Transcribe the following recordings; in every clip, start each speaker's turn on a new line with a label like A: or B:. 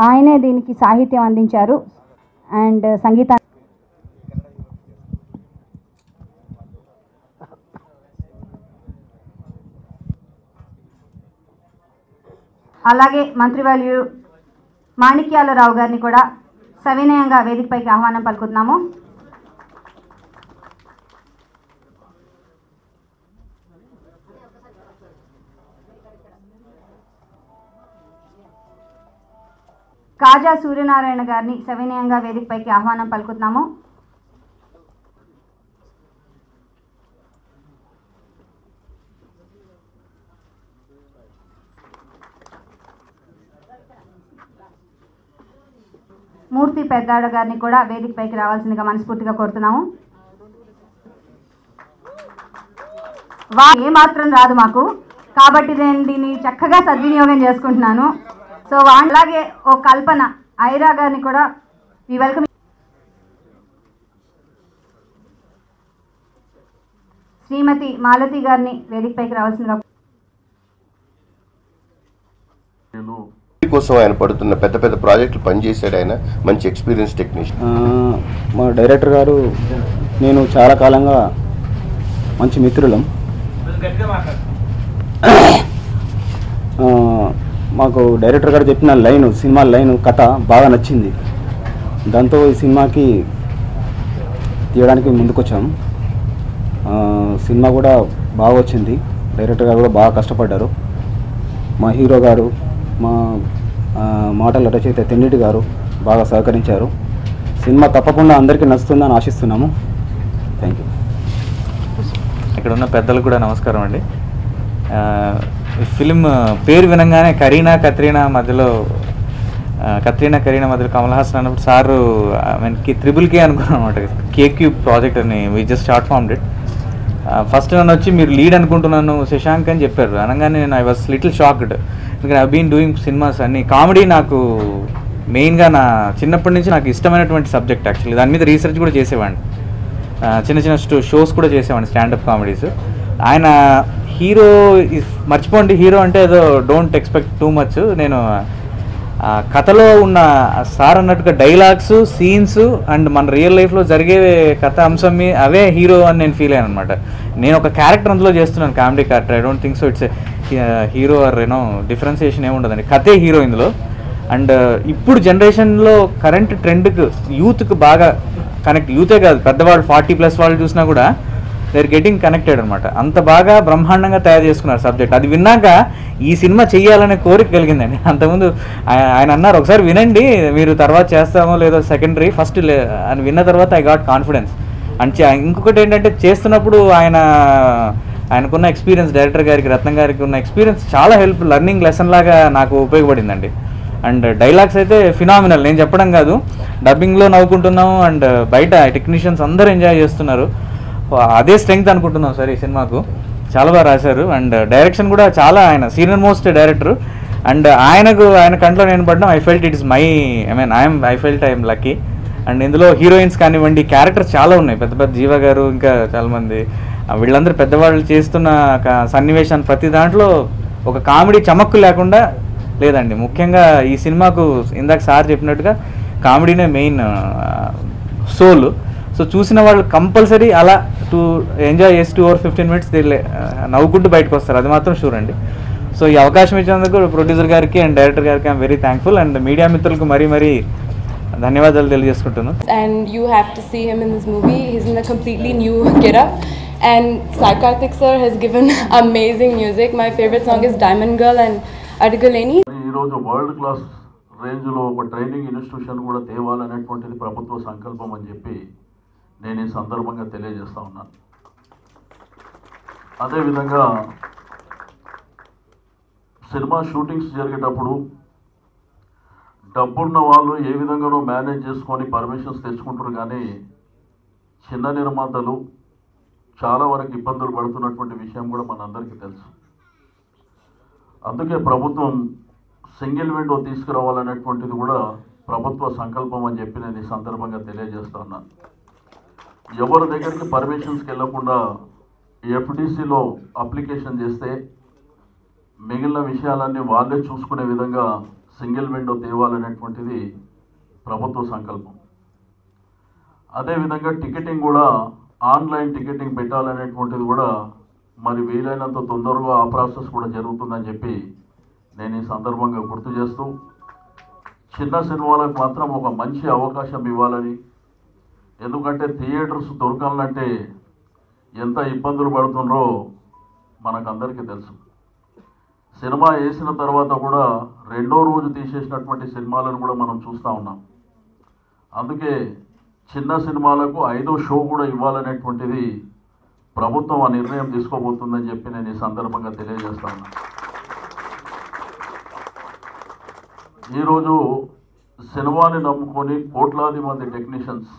A: ఆయనే దీనికి సాహిత్యం అందించారు అండ్ సంగీతం. అలాగే మంత్రివర్యులు మాణిక్యాలరావు గారిని కూడా సవినయంగా వేదికపైకి ఆహ్వానం పలుకుతున్నాము. కాజా సూర్యనారాయణ గారిని సవినయంగా వేదికపైకి ఆహ్వానం పలుకుతున్నాము. మూర్తి పెద్దాడ గారిని కూడా వేదికపైకి రావాల్సిందిగా మనస్ఫూర్తిగా కోరుతున్నాము. ఏమాత్రం రాదు మాకు, కాబట్టి నేను దీన్ని చక్కగా సద్వినియోగం చేసుకుంటున్నాను. సో అలాగే ఓ కల్పన ఐరా గారిని కూడా మీ వెల్కమ్. శ్రీమతి మాలతి గారిని వేదికపైకి రావాల్సిందిగా.
B: కోసం ఆయన పడుతున్న పెద్ద పెద్ద ప్రాజెక్టులు పనిచేశాడు. ఆయన మంచి ఎక్స్పీరియన్స్ టెక్నీషియన్.
C: మా డైరెక్టర్ గారు నేను చాలా కాలంగా మంచి మిత్రులం. మాకు డైరెక్టర్ గారు చెప్పిన సినిమా లైన్ కథ బాగా నచ్చింది. దాంతో ఈ సినిమాకి తీయడానికి ముందుకొచ్చాం. సినిమా కూడా బాగా వచ్చింది. డైరెక్టర్ గారు కూడా బాగా కష్టపడ్డారు. మా హీరో గారు, మా మాటల రచయిత తెన్నిటి గారు బాగా సహకరించారు. సినిమా తప్పకుండా అందరికీ నచ్చుతుందని ఆశిస్తున్నాము. Thank you.
D: ఇక్కడ ఉన్న పెద్దలకు కూడా నమస్కారం అండి. ఫిలిం పేరు వినంగానే కరీనా కత్రీనా మధ్యలో కమల్ హాసన్ అన్నప్పుడు సారు మనకి త్రిబుల్-K అనుకున్నాను అనమాట. KQ ప్రాజెక్ట్ అని we just short formed it. First నన్ను వచ్చి మీరు లీడ్ అనుకుంటున్నాను శశాంక్ అని చెప్పారు. అనగానే నేను ఐ వాస్ లిటిల్ షాక్డ్. ఎందుకంటే ఐ బీన్ డూయింగ్ సినిమాస్ అన్ని. కామెడీ నాకు మెయిన్గా నా చిన్నప్పటి నుంచి నాకు ఇష్టమైనటువంటి సబ్జెక్ట్. యాక్చువల్లీ దాని మీద రీసెర్చ్ కూడా చేసేవాడిని. చిన్న చిన్న షోస్ కూడా చేసేవాడిని, స్టాండప్ కామెడీస్. ఆయన హీరో మర్చిపోండి, హీరో అంటే ఏదో డోంట్ ఎక్స్పెక్ట్ టూ మచ్. నేను కథలో ఉన్న సార్ అన్నట్టుగా డైలాగ్స్, సీన్స్ అండ్ మన రియల్ లైఫ్లో జరిగే కథ అంశం అవే హీరో అని నేను ఫీల్ అయ్యాను అనమాట. నేను ఒక క్యారెక్టర్ అందులో చేస్తున్నాను, comedy character. I don't think so it's hero or differentiation ఏముండదండి, కథే హీరో ఇందులో. అండ్ ఇప్పుడు జనరేషన్లో కరెంట్ ట్రెండ్కి యూత్కి బాగా కనెక్ట్. యూతే కాదు, పెద్దవాళ్ళు 40+ వాళ్ళు చూసినా కూడా దే ఆర్ గెటింగ్ కనెక్టెడ్ అనమాట. అంత బాగా బ్రహ్మాండంగా తయారు చేసుకున్నారు సబ్జెక్ట్. అది విన్నాక ఈ సినిమా చెయ్యాలనే కోరిక కలిగిందండి. అంతకుముందు ఆయన అన్నారు ఒకసారి వినండి, మీరు తర్వాత చేస్తామో లేదో సెకండరీ, ఫస్ట్ అని విన్న తర్వాత ఐ గాట్ కాన్ఫిడెన్స్. అండ్ ఇంకొకటి ఏంటంటే చేస్తున్నప్పుడు ఆయనకున్న ఎక్స్పీరియన్స్, డైరెక్టర్ గారికి, రత్నం గారికి ఉన్న ఎక్స్పీరియన్స్ చాలా లెర్నింగ్ లెసన్ లాగా నాకు ఉపయోగపడిందండి. అండ్ డైలాగ్స్ అయితే ఫినామినల్. నేను చెప్పడం కాదు, డబ్బింగ్లో నవ్వుకుంటున్నాం అండ్ బయట టెక్నీషియన్స్ అందరూ ఎంజాయ్ చేస్తున్నారు. అదే స్ట్రెంగ్త్ అనుకుంటున్నాం సార్ ఈ సినిమాకు. చాలా బాగా రాశారు. అండ్ డైరెక్షన్ కూడా చాలా, ఆయన సీనియర్ మోస్ట్ డైరెక్టర్. అండ్ ఆయన కంట్లో నేను పడ్డం, I felt I'm lucky. And ఇందులో హీరోయిన్స్ కానివ్వండి, క్యారెక్టర్స్ చాలా ఉన్నాయి. పెద్ద పెద్ద జీవ గారు, ఇంకా చాలామంది, వీళ్ళందరూ పెద్దవాళ్ళు చేస్తున్న సన్నివేశాన్ని ప్రతి దాంట్లో ఒక కామెడీ చమక్కు లేకుండా లేదండి. ముఖ్యంగా ఈ సినిమాకు ఇందాక సార్ చెప్పినట్టుగా కామెడీనే మెయిన్ సోల్. సో చూసిన వాళ్ళు కంపల్సరీ అలా ఎంజాయ్ చేసి 2 or 15 minutes నవ్వుకుంటూ బయటకు వస్తారు, అది మాత్రం షూర్ అండి. సో ఈ అవకాశం ఇచ్చినందుకు ప్రొడ్యూసర్ గారికి అండ్ డైరెక్టర్ గారికి I'm very thankful. And media మిత్రులకు మరీ ధన్యవాదాలు తెలియజేసుకుంటున్నాను.
E: And you have to see him in this movie. He's in a completely new getup. And Sai Karthik sir has given amazing music. My favorite song is Diamond Girl and Adigaleni.
F: ఈ రోజు world class రేంజ్లో ఒక training institution కూడా తేవాలనేటువంటిది ప్రభుత్వ సంకల్పం అని చెప్పి నేను ఈ సందర్భంగా తెలియజేస్తా ఉన్నాను. అదేవిధంగా సినిమా షూటింగ్స్ జరిగేటప్పుడు డబ్బున్న వాళ్ళు ఏ విధంగానో మేనేజ్ చేసుకొని పర్మిషన్స్ తెచ్చుకుంటారు, కానీ చిన్న నిర్మాతలు చాలా వరకు ఇబ్బందులు పడుతున్నటువంటి విషయం కూడా మనందరికీ తెలుసు. అందుకే ప్రభుత్వం సింగిల్ విండో తీసుకురావాలనేటువంటిది కూడా ప్రభుత్వ సంకల్పం అని చెప్పి నేను ఈ సందర్భంగా తెలియజేస్తా ఉన్నాను. ఎవరి దగ్గరికి పర్మిషన్స్కి వెళ్లకుండా ఎఫ్డిసిలో అప్లికేషన్ చేస్తే మిగిలిన విషయాలన్నీ వాళ్ళే చూసుకునే విధంగా సింగిల్ విండో తేవాలనేటువంటిది ప్రభుత్వ సంకల్పం. అదేవిధంగా టికెటింగ్ కూడా ఆన్లైన్ టికెటింగ్ పెట్టాలనేటువంటిది కూడా మరి వీలైనంత తొందరగా ఆ ప్రాసెస్ కూడా జరుగుతుందని చెప్పి నేను ఈ సందర్భంగా గుర్తు చేస్తూ, చిన్న సినిమాలకు మాత్రం ఒక మంచి అవకాశం ఇవ్వాలని, ఎందుకంటే థియేటర్స్ దొరకాలంటే ఎంత ఇబ్బందులు పడుతుండ్రో మనకందరికీ తెలుసు. సినిమా వేసిన తర్వాత కూడా రెండో రోజు తీసేసినటువంటి సినిమాలను కూడా మనం చూస్తూ ఉన్నాం. అందుకే చిన్న సినిమాలకు 5వ షో కూడా ఇవ్వాలనేటువంటిది ప్రభుత్వం ఆ నిర్ణయం తీసుకోబోతుందని చెప్పి నేను ఈ సందర్భంగా తెలియజేస్తా ఉన్నా. ఈరోజు సినిమాని నమ్ముకొని కోట్లాది మంది టెక్నీషియన్స్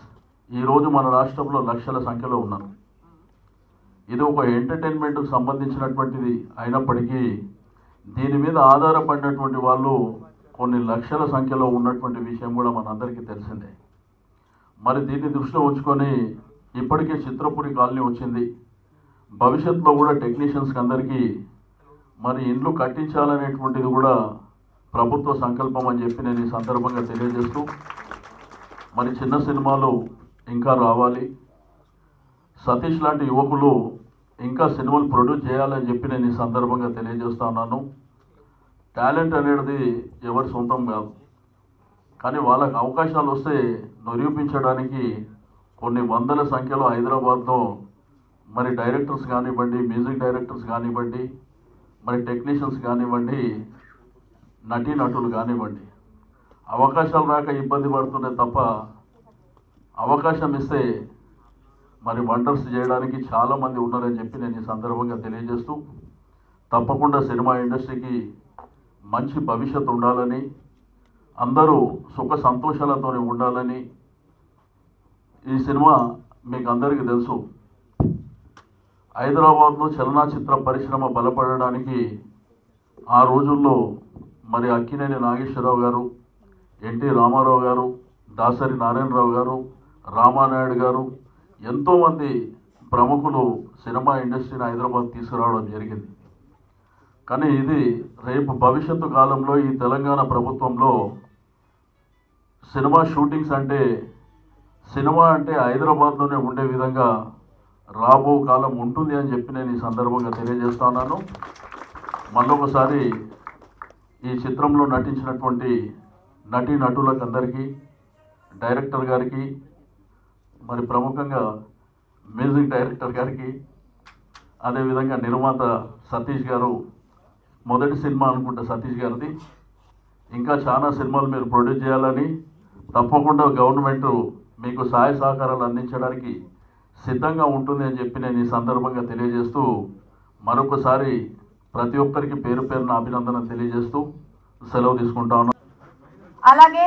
F: ఈరోజు మన రాష్ట్రంలో లక్షల సంఖ్యలో ఉన్నారు. ఇది ఒక ఎంటర్టైన్మెంట్కు సంబంధించినటువంటిది అయినప్పటికీ దీని మీద ఆధారపడినటువంటి వాళ్ళు కొన్ని లక్షల సంఖ్యలో ఉన్నటువంటి విషయం కూడా మనందరికీ తెలిసిందే. మరి దీన్ని దృష్టిలో ఉంచుకొని ఇప్పటికే చిత్రపురి కాలనీ వచ్చింది. భవిష్యత్తులో కూడా టెక్నీషియన్స్కి అందరికీ మరి ఇండ్లు కట్టించాలనేటువంటిది కూడా ప్రభుత్వ సంకల్పం అని చెప్పి నేను ఈ సందర్భంగా తెలియజేస్తూ, మరి చిన్న సినిమాలు ఇంకా రావాలి, సతీష్ లాంటి యువకులు ఇంకా సినిమాలు ప్రొడ్యూస్ చేయాలని చెప్పి నేను ఈ సందర్భంగా తెలియజేస్తా ఉన్నాను. టాలెంట్ అనేది ఎవరి సొంతం కాదు, కానీ వాళ్ళకి అవకాశాలు వస్తే నిరూపించడానికి కొన్ని వందల సంఖ్యలో హైదరాబాద్లో మరి డైరెక్టర్స్ కానివ్వండి, మ్యూజిక్ డైరెక్టర్స్ కానివ్వండి, మరి టెక్నీషియన్స్ కానివ్వండి, నటీనటులు కానివ్వండి, అవకాశాలు రాక ఇబ్బంది పడుతుండే తప్ప అవకాశం ఇస్తే మరి వండర్స్ చేయడానికి చాలామంది ఉన్నారని చెప్పి నేను ఈ సందర్భంగా తెలియజేస్తూ, తప్పకుండా సినిమా ఇండస్ట్రీకి మంచి భవిష్యత్తు ఉండాలని, అందరూ సుఖ సంతోషాలతో ఉండాలని. ఈ సినిమా మీకు అందరికీ తెలుసు, హైదరాబాద్లో చలనచిత్ర పరిశ్రమ బలపడడానికి ఆ రోజుల్లో మరి అక్కినేని నాగేశ్వరరావు గారు, ఎన్టీ రామారావు గారు, దాసరి నారాయణరావు గారు, రామానాయుడు గారు, ఎంతోమంది ప్రముఖులు సినిమా ఇండస్ట్రీని హైదరాబాద్ తీసుకురావడం జరిగింది. కానీ ఇది రేపు భవిష్యత్తు కాలంలో ఈ తెలంగాణ ప్రభుత్వంలో సినిమా షూటింగ్స్ అంటే, సినిమా అంటే హైదరాబాద్లోనే ఉండే విధంగా రాబో కాలం ఉంటుంది అని చెప్పి నేను ఈ సందర్భంగా తెలియజేస్తా ఉన్నాను. మళ్ళొకసారి ఈ చిత్రంలో నటించినటువంటి నటీనటులకు అందరికీ, డైరెక్టర్ గారికి, మరి ప్రముఖంగా మ్యూజిక్ డైరెక్టర్ గారికి, అదేవిధంగా నిర్మాత సతీష్ గారు, మొదటి సినిమా అనుకుంటా సతీష్ గారిది, ఇంకా చాలా సినిమాలు మీరు ప్రొడ్యూస్ చేయాలని, తప్పకుండా గవర్నమెంట్ మీకు సహాయ సహకారాలు అందించడానికి సిద్ధంగా ఉంటుంది అని చెప్పి నేను ఈ సందర్భంగా తెలియజేస్తూ, మరొకసారి ప్రతి ఒక్కరికి పేరు పేరున అభినందన తెలియజేస్తూ సెలవు తీసుకుంటా ఉన్నాను.
A: అలాగే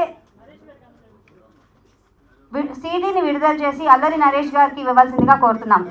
A: సీడీని విడుదల చేసి అల్లరి నరేష్ గారికి ఇవ్వవలసిందిగా కోరుతున్నాం.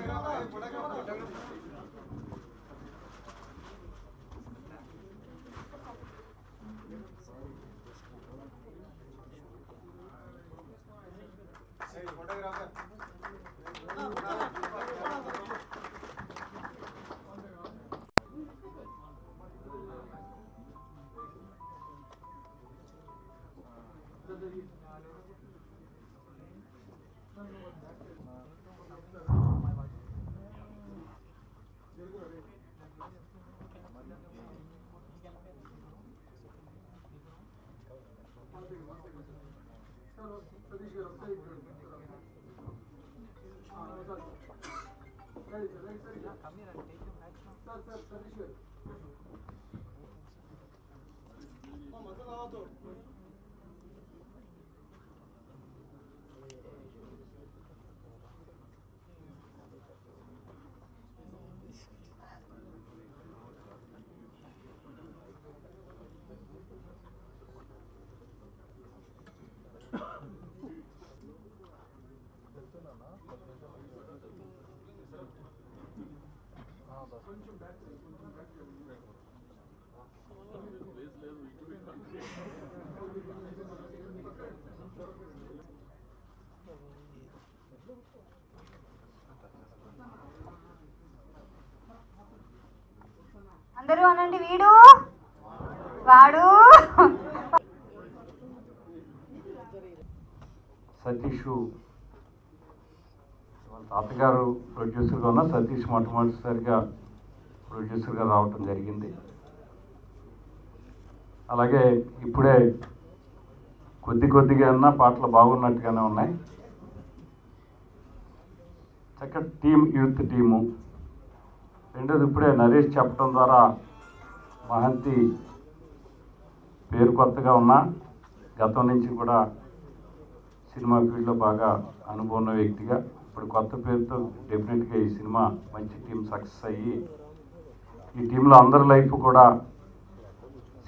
A: అందరూ అనండి, వీడు వాడు
G: సతీష్ వాళ్ళ తాతగారు ప్రొడ్యూసర్గా ఉన్న సతీష్ మొట్టమొదటిసారిగా ప్రొడ్యూసర్గా రావటం జరిగింది. అలాగే ఇప్పుడే కొద్దిగా అన్నా పాటలు బాగున్నట్టుగానే ఉన్నాయి. చక్కటి టీం, యూత్ టీము. రెండోది ఇప్పుడే నరేష్ చెప్పడం ద్వారా మహంతి పేరు కొత్తగా ఉన్నా గతం నుంచి కూడా సినిమా ఫీల్డ్లో బాగా అనుభవం ఉన్న వ్యక్తిగా ఇప్పుడు కొత్త పేరుతో డెఫినెట్గా ఈ సినిమా మంచి టీం సక్సెస్ అయ్యి ఈ టీంలో అందరి లైఫ్ కూడా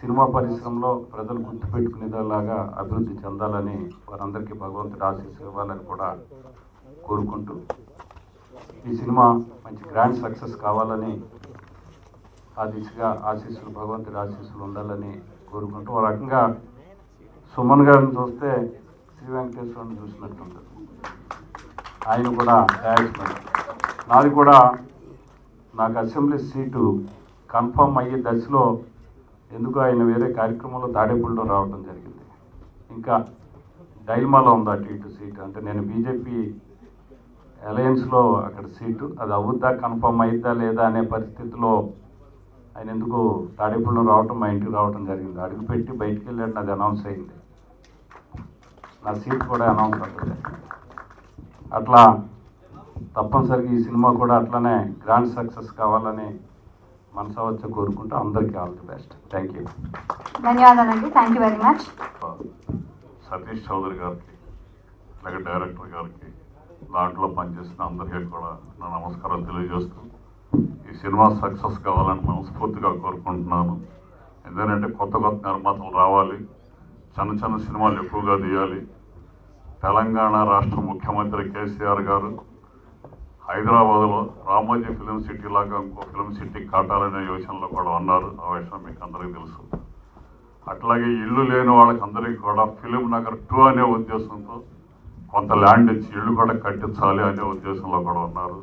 G: సినిమా పరిశ్రమలో ప్రజలు గుర్తుపెట్టుకునేలాగా అభివృద్ధి చెందాలని వారందరికీ భగవంతుడు ఆశీస్సులు ఇవ్వాలని కూడా కోరుకుంటూ ఈ సినిమా మంచి గ్రాండ్ సక్సెస్ కావాలని ఆ దిశగా ఆశీస్సులు, భగవంతుడి ఆశీస్సులు ఉండాలని కోరుకుంటూ ఒక రకంగా సుమన్ గారిని చూస్తే శ్రీ వెంకటేశ్వరుని చూసినట్టుంటుంది. ఆయన కూడా థ్యాంక్స్. నాది కూడా నాకు అసెంబ్లీ సీటు కన్ఫర్మ్ అయ్యే దశలో ఎందుకు ఆయన వేరే కార్యక్రమంలో తాడేపల్లిలో రావడం జరిగింది. ఇంకా డైల్మాలో ఉంది అటు ఇటు సీటు. అంటే నేను బీజేపీ అలయన్స్లో అక్కడ సీటు అది అవుద్దా, కన్ఫర్మ్ అయిద్దా లేదా అనే పరిస్థితిలో ఆయన ఎందుకు తాడేపల్లిలో రావటం, మా ఇంటికి రావటం జరిగింది. అడుగుపెట్టి బయటికి వెళ్ళాడు, అది అనౌన్స్ అయింది. నా సీట్ కూడా అనౌన్స్ అవుతుంది. అట్లా తప్పనిసరిగా ఈ సినిమా కూడా అట్లనే గ్రాండ్ సక్సెస్ కావాలని మనసా వచ్చి కోరుకుంటూ అందరికీ all the best. Thank you.
A: ధన్యవాదాలండి. Thank you very much.
F: Satish Chowdary గారికి, అలాగే డైరెక్టర్ గారికి, దాంట్లో పనిచేసిన అందరికీ కూడా నా నమస్కారాలు తెలియజేస్తూ ఈ సినిమా సక్సెస్ కావాలని మనస్ఫూర్తిగా కోరుకుంటున్నాను. ఎందుకంటే కొత్త నిర్మాతలు రావాలి, చిన్న సినిమాలు ఎక్కువగా తీయాలి. తెలంగాణ రాష్ట్ర ముఖ్యమంత్రి కేసీఆర్ గారు హైదరాబాద్లో రామోజీ ఫిలిం సిటీ లాగా ఇంకో ఫిలిం సిటీ కట్టాలనే యోచనలో కూడా ఉన్నారు. ఆ విషయం మీకు అందరికీ తెలుసు. అట్లాగే ఇల్లు లేని వాళ్ళకందరికీ కూడా ఫిలిం నగర్ 2 అనే ఉద్దేశంతో కొంత ల్యాండ్ ఇచ్చి ఇల్లు కూడా కట్టించాలి అనే ఉద్దేశంలో కూడా ఉన్నారు.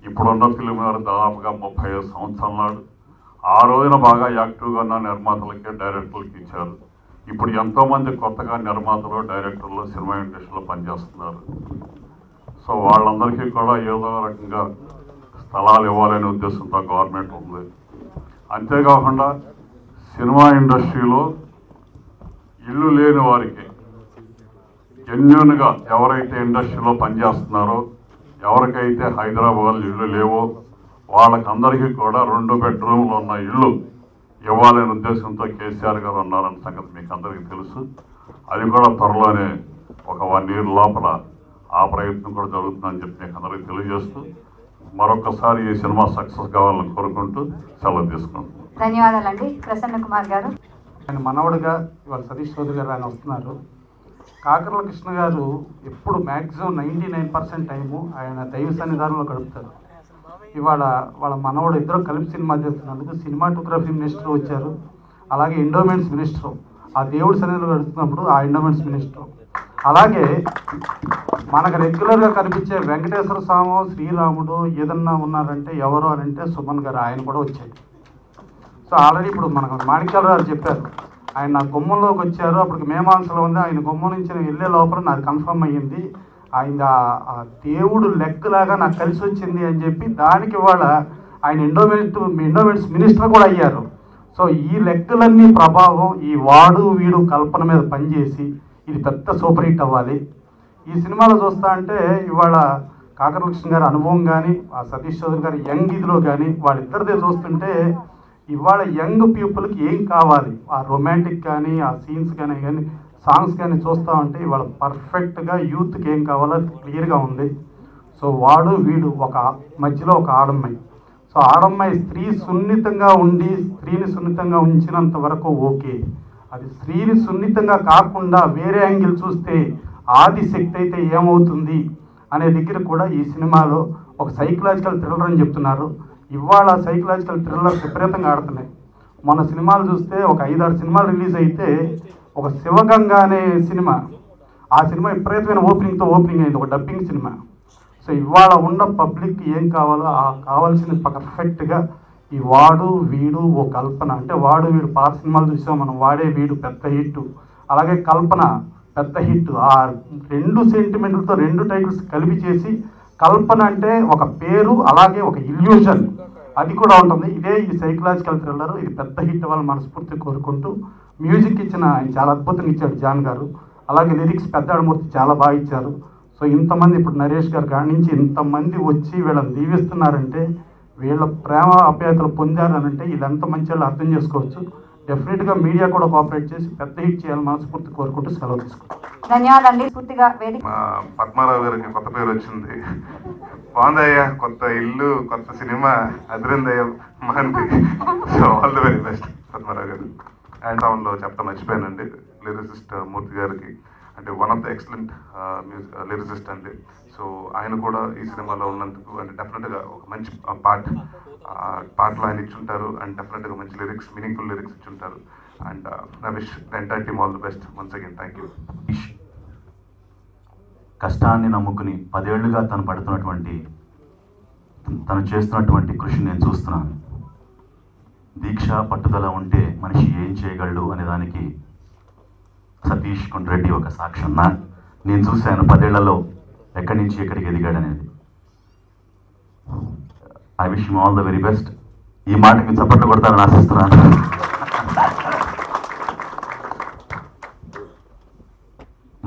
F: ఇప్పుడున్న ఫిలిం నగర్ దాదాపుగా 35 సంవత్సరాల నాడు ఆ రోజున బాగా యాక్టివ్గా ఉన్న నిర్మాతలకి, డైరెక్టర్లకి ఇచ్చారు. ఇప్పుడు ఎంతోమంది కొత్తగా నిర్మాతలు, డైరెక్టర్లు సినిమా ఇండస్ట్రీలో పనిచేస్తున్నారు. సో వాళ్ళందరికీ కూడా ఏదో రకంగా స్థలాలు ఇవ్వాలనే ఉద్దేశంతో గవర్నమెంట్ ఉంది. అంతేకాకుండా సినిమా ఇండస్ట్రీలో ఇల్లు లేని వారికి జెన్యూన్గా ఎవరైతే ఇండస్ట్రీలో పనిచేస్తున్నారో, ఎవరికైతే హైదరాబాద్ ఇల్లు లేవో వాళ్ళకందరికీ కూడా 2 బెడ్రూమ్లు ఉన్న ఇల్లు ఇవ్వాలనే ఉద్దేశంతో కేసీఆర్ గారు ఉన్నారన్న సంగతి మీకు అందరికీ తెలుసు. అది కూడా త్వరలోనే ఒక 1 year లోపల ఆ ప్రయత్నం కూడా జరుగుతుందని చెప్పి మీకు అందరికీ తెలియజేస్తూ మరొకసారి ఈ సినిమా సక్సెస్ కావాలని కోరుకుంటూ సెలవు తీసుకుంటాం.
A: ధన్యవాదాలండి. ప్రసన్న కుమార్ గారు.
H: ఆయన మనవడుగా ఇవాళ సతీష్ చౌదరి గారు ఆయన వస్తున్నారు. కాకర్ల కృష్ణ గారు ఎప్పుడు మ్యాక్సిమం 99% టైము ఆయన దైవ సన్నిధానంలో గడుపుతారు. ఇవాళ వాళ్ళ మనవడు ఇద్దరు కలిపి సినిమా చేస్తున్నందుకు సినిమాటోగ్రఫీ మినిస్టర్ వచ్చారు, అలాగే ఎండోమెంట్స్ మినిస్టర్. ఆ దేవుడి సన్నిధిలో గడుపుతున్నప్పుడు ఆ ఎండోమెంట్స్ మినిస్టర్. అలాగే మనకు రెగ్యులర్గా కనిపించే వెంకటేశ్వర స్వామి, శ్రీరాముడు ఏదన్నా ఉన్నారంటే ఎవరు అని అంటే సుమన్ గారు, ఆయన కూడా వచ్చాయి. సో ఆల్రెడీ ఇప్పుడు మనకు మాణిక్యాల గారు చెప్పారు, ఆయన నా గుమ్మంలోకి వచ్చారు, అప్పటికి మేమాంసలో ఉంది, ఆయన గుమ్మం నుంచి నేను వెళ్ళే లోపల నాకు కన్ఫర్మ్ అయ్యింది, ఆయన ఆ దేవుడు లెక్కలాగా నాకు కలిసి వచ్చింది అని చెప్పి దానికి ఇవాళ ఆయన ఎండోమెంట్స్ మినిస్టర్ కూడా అయ్యారు. సో ఈ లెక్కలన్నీ ప్రభావం ఈ వాడు వీడు కల్పన మీద పనిచేసి ఇది పెద్ద సూపర్ హిట్ అవ్వాలి. ఈ సినిమాలో చూస్తా అంటే ఇవాళ కాకర్ల కృష్ణ గారి అనుభవం కానీ, ఆ సతీష్ చౌదరి గారి యంగ్ ఇదిలో కానీ వాళ్ళిద్దరిదే చూస్తుంటే ఇవాళ యంగ్ పీపుల్కి ఏం కావాలి, ఆ రొమాంటిక్ కానీ, ఆ సీన్స్ కానీ సాంగ్స్ కానీ చూస్తూ ఉంటే ఇవాళ పర్ఫెక్ట్గా యూత్కి ఏం కావాలో క్లియర్గా ఉంది. సో వాడు వీడు ఒక మధ్యలో ఒక ఆడమ్మాయి. సో ఆడమ్మాయి స్త్రీ సున్నితంగా ఉండి స్త్రీని సున్నితంగా ఉంచినంత వరకు ఓకే. అది స్త్రీని సున్నితంగా కాకుండా వేరే యాంగిల్ చూస్తే ఆదిశక్తి అయితే ఏమవుతుంది అనే దగ్గర కూడా ఈ సినిమాలో ఒక సైకలాజికల్ థ్రిల్లర్ అని చెప్తున్నారు. ఇవాళ సైకలాజికల్ థ్రిల్లర్ విపరీతంగా ఆడుతున్నాయి. మన సినిమాలు చూస్తే ఒక 5-6 సినిమాలు రిలీజ్ అయితే ఒక శివగంగ అనే సినిమా, ఆ సినిమా విపరీతమైన ఓపెనింగ్ అయింది, ఒక డబ్బింగ్ సినిమా. సో ఇవాళ ఉన్న పబ్లిక్ ఏం కావాలో ఆ కావాల్సింది పర్ఫెక్ట్గా ఈ వాడు వీడు ఓ కల్పన. అంటే వాడు వీడు పాత సినిమాలు చూసాం మనం, వాడే వీడు పెద్ద హిట్. అలాగే కల్పన పెద్ద హిట్. ఆ 2 సెంటిమెంట్లతో 2 టైటిల్స్ కలిపి చేసి కల్పన అంటే ఒక పేరు, అలాగే ఒక ఇల్యూజన్ అది కూడా ఉంటుంది. ఇదే ఈ సైకలాజికల్ థ్రిల్లర్. ఇది పెద్ద హిట్ అవ్వాలని మనస్ఫూర్తి కోరుకుంటూ, మ్యూజిక్ ఇచ్చిన చాలా అద్భుతంగా ఇచ్చాడు జాన్ గారు, అలాగే లిరిక్స్ పెద్దాడమూర్తి చాలా బాగా ఇచ్చారు. సో ఇంతమంది ఇప్పుడు నరేష్ గారు కాడి నుంచి ఇంతమంది వచ్చి వీళ్ళని దీవిస్తున్నారంటే, వీళ్ళ ప్రేమ అప్యాయతలు పొందారనంటే ఇది ఎంత మంచి వాళ్ళు అర్థం చేసుకోవచ్చు. డెఫినెట్గా మీడియా కూడా కోఆపరేట్ చేసి పెద్ద హిట్ చేయాలని మనస్ఫూర్తి కోరుకుంటూ సెలవు తీసుకుంటాం.
A: ధన్యవాదాలండి. పూర్తిగా వేదిక
I: మా పద్మారావు గారికి కొత్త పేరు వచ్చింది. బాగుందయ్యా, కొత్త ఇల్లు, కొత్త సినిమా, అదిరిందయ్య Mahanthi. So all the very best Padmarao గారు. అండ్ టౌన్లో చెప్పడం మర్చిపోయానండి, లిరిసిస్ట్ మూర్తి గారికి, అంటే one of the excellent lyricist అండి. సో ఆయన కూడా ఈ సినిమాలో ఉన్నందుకు అంటే డెఫినెట్గా ఒక మంచి పాటలు ఆయన ఇచ్చుంటారు, అండ్ డెఫినెట్గా మంచి లిరిక్స్, మీనింగ్ఫుల్ లిరిక్స్ ఇచ్చుంటారు. And I wish the entire team all the best once again. Thank you.
J: కష్టాన్ని నమ్ముకుని 10 ఏళ్లుగా తను చేస్తున్నటువంటి కృషిని నేను చూస్తున్నాను. దీక్ష, పట్టుదల ఉంటే మనిషి ఏం చేయగలడు అనే దానికి సతీష్ కొండ్రెడ్డి ఒక సాక్ష్యం. నేను చూశాను 10 ఏళ్లలో ఎక్కడి నుంచి ఎక్కడికి ఎదిగాడనేది. I wish you all the very best. ఈ మాటకి చప్పట్లు కొడతారని ఆశిస్తున్నాను.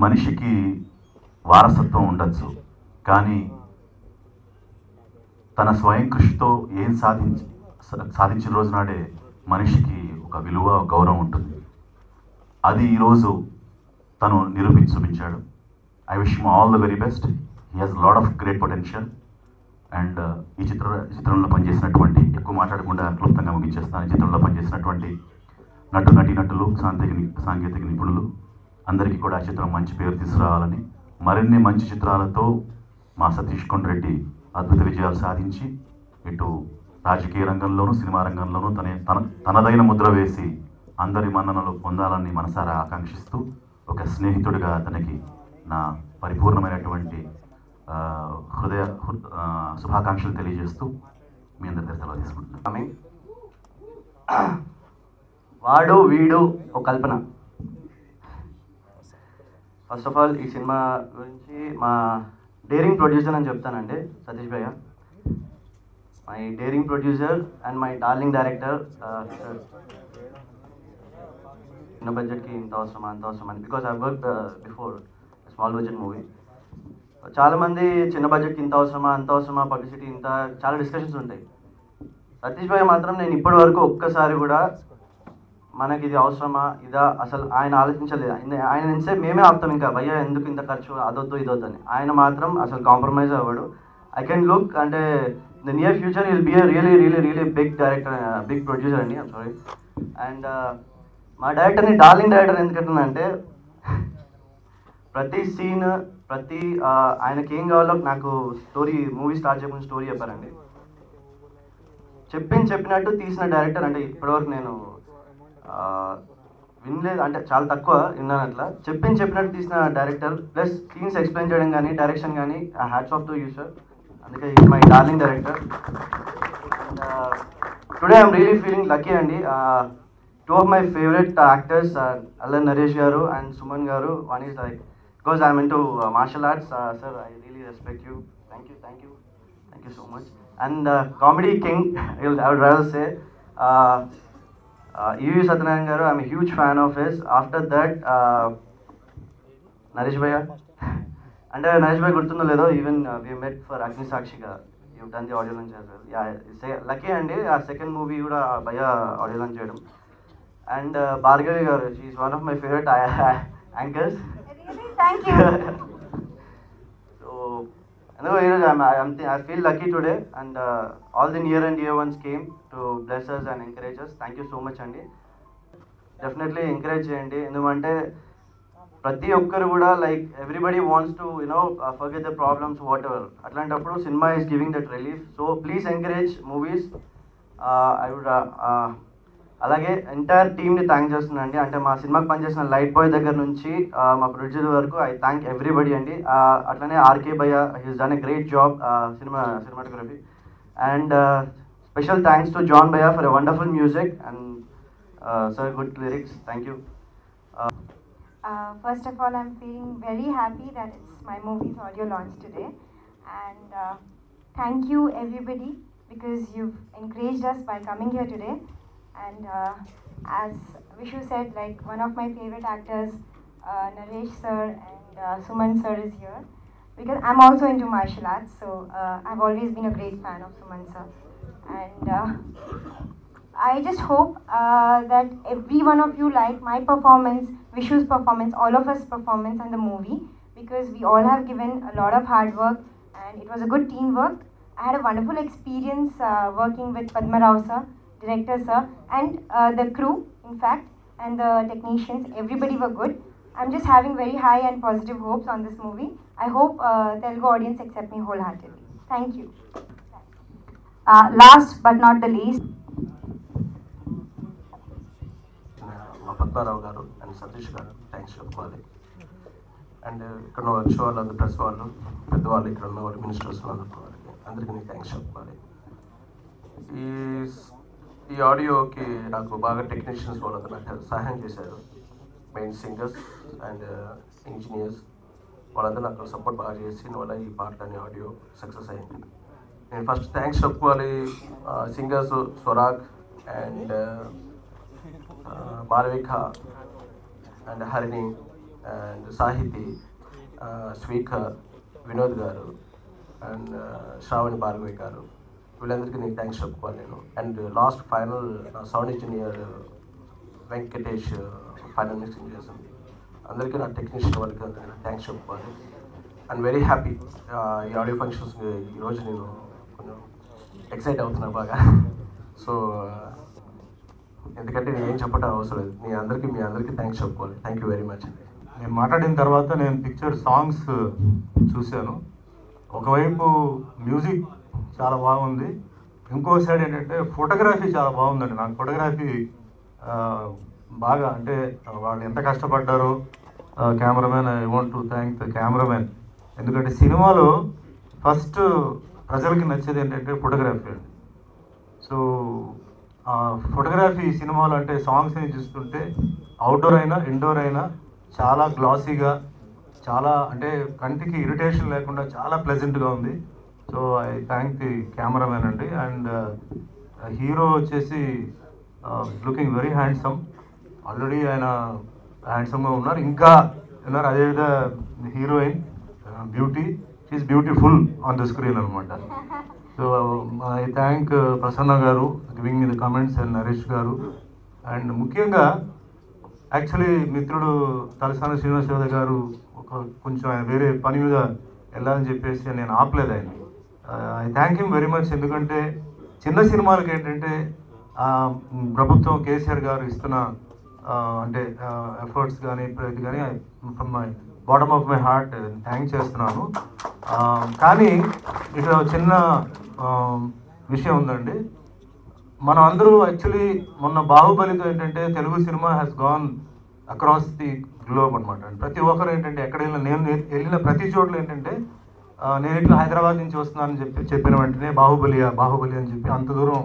J: మనిషికి వారసత్వం ఉండొచ్చు, కానీ తన స్వయం కృషితో ఏం సాధించిన రోజు నాడే మనిషికి ఒక విలువ, గౌరవం ఉంటుంది. అది ఈరోజు తను నిరూపించి చూపించాడు. I wish him all the very best. He has lot of great potential. And ఈ చిత్రంలో పనిచేసినటువంటి, ఎక్కువ మాట్లాడకుండా క్లుప్తంగా ముగించేస్తాను, ఈ చిత్రంలో పనిచేసినటువంటి నటులు, సాంకేతిక నిపుణులు అందరికీ కూడా ఆ చిత్రం మంచి పేరు తీసుకురావాలని, మరిన్ని మంచి చిత్రాలతో మా సతీష్ కొండ్రెడ్డి అద్భుత విజయాలు సాధించి ఇటు రాజకీయ రంగంలోనూ, సినిమా రంగంలోనూ తనదైన ముద్ర వేసి అందరి మన్ననలు పొందాలని మనసారా ఆకాంక్షిస్తూ, ఒక స్నేహితుడిగా అతనికి నా పరిపూర్ణమైనటువంటి హృదయ శుభాకాంక్షలు తెలియజేస్తూ మీ అందరి సెలవు తీసుకుంటున్నాను.
K: వాడు వీడు ఒక కల్పన. ఫస్ట్ ఆఫ్ ఆల్ ఈ సినిమా గురించి మా డేరింగ్ ప్రొడ్యూసర్ అని చెప్తానండి, సతీష్ భయ్య. My daring producer and my darling director. చిన్న బడ్జెట్కి ఇంత అవసరమా, అంత అవసరమా అని, because I work before small budget movie. చాలామంది చిన్న బడ్జెట్కి ఇంత అవసరమా, అంత అవసరమా, పబ్లిసిటీ ఇంత, చాలా డిస్కషన్స్ ఉంటాయి. సతీష్ భయ్య మాత్రం నేను ఇప్పటి వరకు ఒక్కసారి కూడా మనకి ఇది అవసరమా, ఇదా, అసలు ఆయన ఆలోచించలేదు. ఆయన ఎంతసేపు మేమే ఆపుతాం, ఇంకా భయ్య ఎందుకు ఇంత ఖర్చు, అదొద్దు ఇదొద్దు అని. ఆయన మాత్రం అసలు కాంప్రమైజ్ అవ్వడు. ఐ కెన్ లుక్ అంటే the near future will be really big director, big producer అండి. I'm sorry. అండ్ మా డైరెక్టర్ని డార్లింగ్ డైరెక్టర్ ఎందుకంటున్నానంటే, ప్రతి సీన్, ఆయనకి ఏం కావాలో నాకు మూవీ స్టార్ట్ చేయకుండా స్టోరీ చెప్పారండి. చెప్పినట్టు తీసిన డైరెక్టర్ అంటే ఇప్పటివరకు నేను వినలేదు, అంటే చాలా తక్కువ విన్నాను. అట్లా చెప్పినట్టు తీసిన డైరెక్టర్, ప్లస్ సీన్స్ ఎక్స్ప్లెయిన్ చేయడం కానీ, డైరెక్షన్ కానీ, hats off to you sir. అందుకే ఈ my darling director. And today I'm really feeling lucky అండి. 2 of my favorite actors, Allan Naresh garu and Suman garu. One is like, because I'm into martial arts, sir, I really respect you. Thank you so much. And comedy king, I would rather say, E.V. Satyanarayana garu, I'm a huge fan of his. After that, Naresh bhaiya. And Naresh bhaiya gurtundo ledo, even we met for Agni Sakshiga. You've done the audio launch as well. Yeah, lucky andi, our second movie kuda bhaiya audio launch cheyadam. And Bhargavi garu, she is one of my favorite anchors.
A: Really? Thank you.
K: So, anyway, I feel lucky today, and all the near and dear ones came to bless us and encourage us. Thank you so much, Andy. Definitely encourage cheyandi, endukante ప్రతి ఒక్కరు కూడా like everybody wants to forget the problems whatever. అట్లాంటప్పుడు cinema is giving that relief. So please encourage movies. I would అలాగే entire టీమ్ని thank చేస్తున్నాను అండి. అంటే మా సినిమాకి పనిచేసిన లైట్ బాయ్ దగ్గర నుంచి మా ప్రొడ్యూసర్ వరకు ఐ థ్యాంక్ ఎవ్రీబడి అండి. అట్లనే RK bhaiya, he's done a great job cinematography. And special thanks to John bhaiya for a wonderful music and sir good lyrics. Thank you.
L: First of all, I'm feeling very happy that it's my movie's audio launch today. And thank you everybody because you've encouraged us by coming here today. And as Vishu said, like one of my favorite actors, Naresh sir and Suman sir is here. Because I'm also into martial arts, so I've always been a great fan of Suman sir. And I just hope that every one of you like my performance, Vishu's performance, all of us' performance in the movie, because we all have given a lot of hard work and it was a good teamwork. I had a wonderful experience working with Padma Rao sir, director sir, and the crew, in fact, and the technicians. Everybody were good. I'm just having very high and positive hopes on this movie. I hope Telugu audience accept me wholeheartedly. Thank you.
A: Last but not the least,
M: Padmarao గారు and Satish గారు thanks చెప్పుకోవాలి. And ఇక్కడ వచ్చే వాళ్ళందరూ press వాళ్ళు, పెద్దవాళ్ళు, ఇక్కడ ఉన్న వాళ్ళు, మినిస్టర్స్ అందరికీ థ్యాంక్స్ చెప్పుకోవాలి. ఈ ఆడియోకి నాకు బాగా టెక్నీషియన్స్ వాళ్ళందరూ నాకు సహాయం చేశారు. మెయిన్ సింగర్స్ అండ్ ఇంజనీర్స్ వాళ్ళందరూ నాకు సపోర్ట్ బాగా చేసి వల్ల ఈ పాటలని ఆడియో సక్సెస్ అయింది. నేను ఫస్ట్ థ్యాంక్స్ చెప్పుకోవాలి singers Swarag and Malavika and Harini and Sahithi, Sweekar, Vinod గారు అండ్ శ్రావణి భార్గవి గారు, వీళ్ళందరికీ నేను థ్యాంక్స్ చెప్పుకోవాలి నేను. And last final sound engineer Venkatesh final mixing చేసింది. అందరికీ నా టెక్నీషియన్ వాళ్ళకి అందరికీ థ్యాంక్స్ చెప్పుకోవాలి. అండ్ వెరీ హ్యాపీ ఈ ఆడియో ఫంక్షన్స్ ఈరోజు నేను కొంచెం ఎక్సైట్ అవుతున్నా బాగా. సో ఎందుకంటే నేను ఏం చెప్పడం అవసరం లేదు, మీ అందరికీ థ్యాంక్స్ చెప్పుకోవాలి. థ్యాంక్ యూ వెరీ మచ్ అండి.
N: నేను మాట్లాడిన తర్వాత నేను పిక్చర్ సాంగ్స్ చూశాను. ఒకవైపు మ్యూజిక్ చాలా బాగుంది, ఇంకో సైడ్ ఏంటంటే ఫోటోగ్రఫీ చాలా బాగుందండి. నాకు ఫోటోగ్రఫీ బాగా, అంటే వాళ్ళు ఎంత కష్టపడ్డారో cameraman, I want to thank the cameraman. ఎందుకంటే సినిమాలో ఫస్ట్ ప్రజలకి నచ్చేది ఏంటంటే ఫోటోగ్రఫీ అండి. సో ఫోటోగ్రఫీ సినిమాలు అంటే సాంగ్స్ని చూస్తుంటే అవుట్డోర్ అయినా ఇండోర్ అయినా చాలా గ్లాసీగా, చాలా అంటే కంటికి ఇరిటేషన్ లేకుండా చాలా ప్లెజెంట్గా ఉంది. So I thank the cameraman అండి. అండ్ హీరో వచ్చేసి లుకింగ్ వెరీ హ్యాండ్సమ్, ఆల్రెడీ ఆయన హ్యాండ్సమ్గా ఉన్నారు, ఇంకా ఉన్నారు. అదేవిధంగా heroine beauty, she is beautiful on the screen అనమాట. సో ఐ థ్యాంక్ ప్రసన్న గారు giving me the comments and Naresh గారు. అండ్ ముఖ్యంగా యాక్చువల్లీ మిత్రుడు తలసాని శ్రీనివాస గారు కొంచెం ఆయన వేరే పని మీద వెళ్ళాలని చెప్పేసి నేను ఆపలేదు ఆయన. I thank him very much. ఎందుకంటే చిన్న సినిమాలకి ఏంటంటే ప్రభుత్వం కేసీఆర్ గారు ఇస్తున్న అంటే ఎఫర్ట్స్ కానీ ప్రతి కానీ from my bottom of my heart thank చేస్తున్నాను. కానీ ఇక్కడ చిన్న విషయం ఉందండి. మనం అందరూ యాక్చువల్లీ మొన్న బాహుబలితో ఏంటంటే Telugu cinema has gone across the globe అనమాట. ప్రతి ఒక్కరు ఏంటంటే ఎక్కడ నేను వెళ్ళిన ప్రతి చోట్ల ఏంటంటే నేను ఇట్లా హైదరాబాద్ నుంచి వస్తున్నానని చెప్పిన వెంటనే బాహుబలి అని చెప్పి అంత దూరం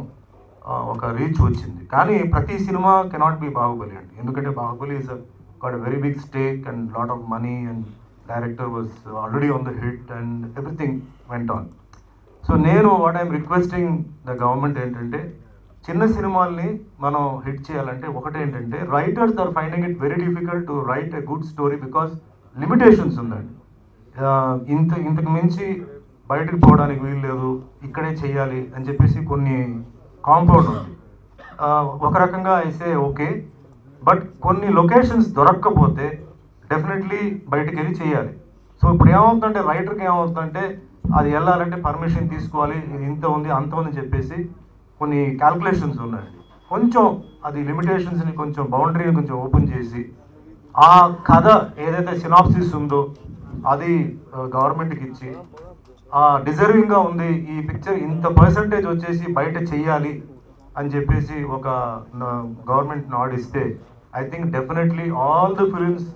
N: ఒక రీచ్ వచ్చింది. కానీ ప్రతి సినిమా కెనాట్ బి బాహుబలి అండి. ఎందుకంటే Baahubali is got a very big stake and lot of money and director was already on the hit and everything went on. So నేను what I'm requesting the government ఏంటంటే చిన్న సినిమాల్ని మనం హిట్ చేయాలంటే ఒకటేంటంటే writers are finding it very difficult to write a good story because limitations ఉందండి. ఇంతకు మించి బయటకు పోవడానికి వీలు లేదు, ఇక్కడే చెయ్యాలి అని చెప్పేసి కొన్ని కాంపౌండ్ ఉంది. ఒక రకంగా అయితే ఓకే, బట్ కొన్ని లొకేషన్స్ దొరక్కపోతే డెఫినెట్లీ బయటకు వెళ్ళి చేయాలి. సో ఇప్పుడు ఏమవుతుందంటే రైటర్కి ఏమవుతుందంటే అది వెళ్ళాలంటే పర్మిషన్ తీసుకోవాలి, ఇది ఇంత ఉంది అంత ఉంది చెప్పేసి కొన్ని క్యాల్కులేషన్స్ ఉన్నాయండి. కొంచెం అది లిమిటేషన్స్ని కొంచెం బౌండరీని కొంచెం ఓపెన్ చేసి ఆ కథ ఏదైతే సినాప్సిస్ ఉందో అది గవర్నమెంట్కి ఇచ్చి డిజర్వింగ్గా ఉంది ఈ పిక్చర్ ఇంత పర్సంటేజ్ వచ్చేసి బయట చెయ్యాలి అని చెప్పేసి ఒక గవర్నమెంట్ ఆడిస్తే I think definitely all the films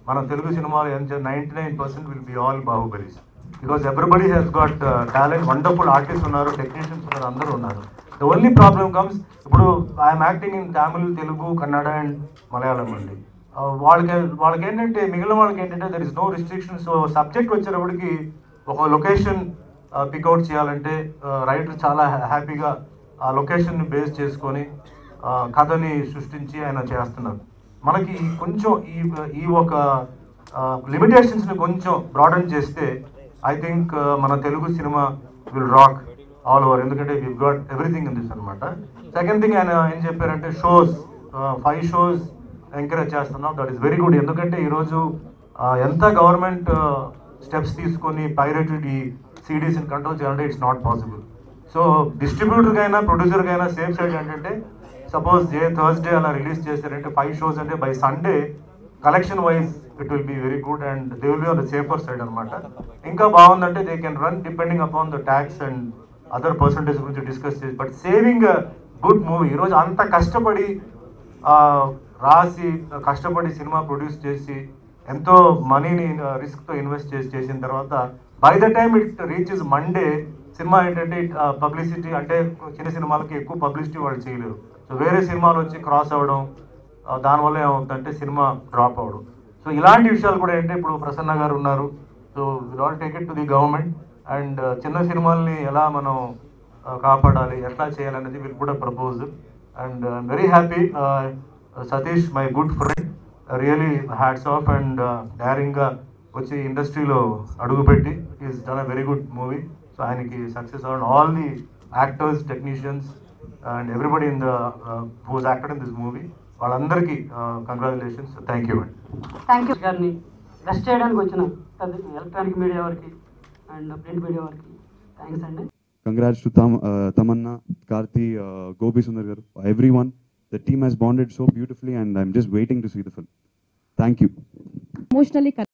N: మన తెలుగు సినిమాలు 99% will be all Baahubalis. Because everybody has got talent, wonderful artist ఉన్నారు, టెక్నీషియన్స్ ఉన్నారు, అందరూ ఉన్నారు. ద ఓన్లీ ప్రాబ్లమ్ కమ్స్ ఇప్పుడు I'm acting in Tamil, Telugu, Kannada and Malayalam అండి. వాళ్ళకి ఏంటంటే మిగిలిన వాళ్ళకి ఏంటంటే there is no restriction. So subject వచ్చేటప్పటికి ఒక లొకేషన్ పికౌట్ చేయాలంటే రైటర్ చాలా హ్యాపీగా ఆ లొకేషన్ని బేస్ చేసుకొని కథని సృష్టించి ఆయన చేస్తున్నారు. మనకి కొంచెం ఈ ఒక లిమిటేషన్స్ని కొంచెం బ్రాడన్ చేస్తే ఐ థింక్ మన Telugu cinema will rock all over. ఎందుకంటే we got everything in this అనమాట. సెకండ్ థింగ్ ఆయన ఏం చెప్పారంటే షోస్ 5 shows ఎంకరేజ్ చేస్తున్నాం. That is very good. ఎందుకంటే ఈరోజు ఎంత గవర్నమెంట్ స్టెప్స్ తీసుకొని పైరేటెడ్ ఈ సిడీస్ని కంట్రోల్ చేయాలంటే ఇట్స్ నాట్ పాసిబుల్. సో డిస్ట్రిబ్యూటర్కైనా ప్రొడ్యూసర్కైనా సేఫ్ సైడ్ ఏంటంటే సపోజ్ థర్స్డే అలా రిలీజ్ చేశారంటే 5 shows అంటే by Sunday collection wise it will be very good and they will be on the safer side అనమాట. ఇంకా బాగుందంటే they can run depending upon the tax and other percentage గురించి discuss చేసి but saving good movie. ఈరోజు అంత కష్టపడి రాసి కష్టపడి సినిమా ప్రొడ్యూస్ చేసి ఎంతో మనీని రిస్క్తో ఇన్వెస్ట్ చేసిన తర్వాత by the time it reaches Monday cinema ఏంటంటే పబ్లిసిటీ అంటే చిన్న సినిమాలకి ఎక్కువ పబ్లిసిటీ వాళ్ళు చేయలేరు. సో వేరే సినిమాలు వచ్చి క్రాస్ అవ్వడం దానివల్ల ఏమవుతుందంటే సినిమా డ్రాప్ అవ్వడం. సో ఇలాంటి విషయాలు కూడా ఏంటంటే ఇప్పుడు ప్రసన్న గారు ఉన్నారు. So will all take it to the government and చిన్న సినిమాల్ని ఎలా మనం కాపాడాలి ఎట్లా చేయాలనేది వీళ్ళు కూడా propose. And I'm very happy Satish my good friend really hats off and డైరింగ్గా వచ్చి ఇండస్ట్రీలో అడుగుపెట్టి is done a very good movie. So ఆయనకి సక్సెస్ అవ్వండి. All the actors technicians and everybody in the who's acted in this movie వాళ్ళందరికీ congratulations. Thank you అండి.
A: Thank you
O: గారిని rest చేయడానికి వచ్చిన ఎలక్ట్రానిక్ మీడియా వారికి అండ్ ప్రింట్ మీడియా వారికి thanks అండి.
P: Congrats to Tamanna, Karthi, Gopi Sundar garu, everyone. The team has bonded so beautifully and I'm just waiting to see the film. Thank you.
Q: Emotionally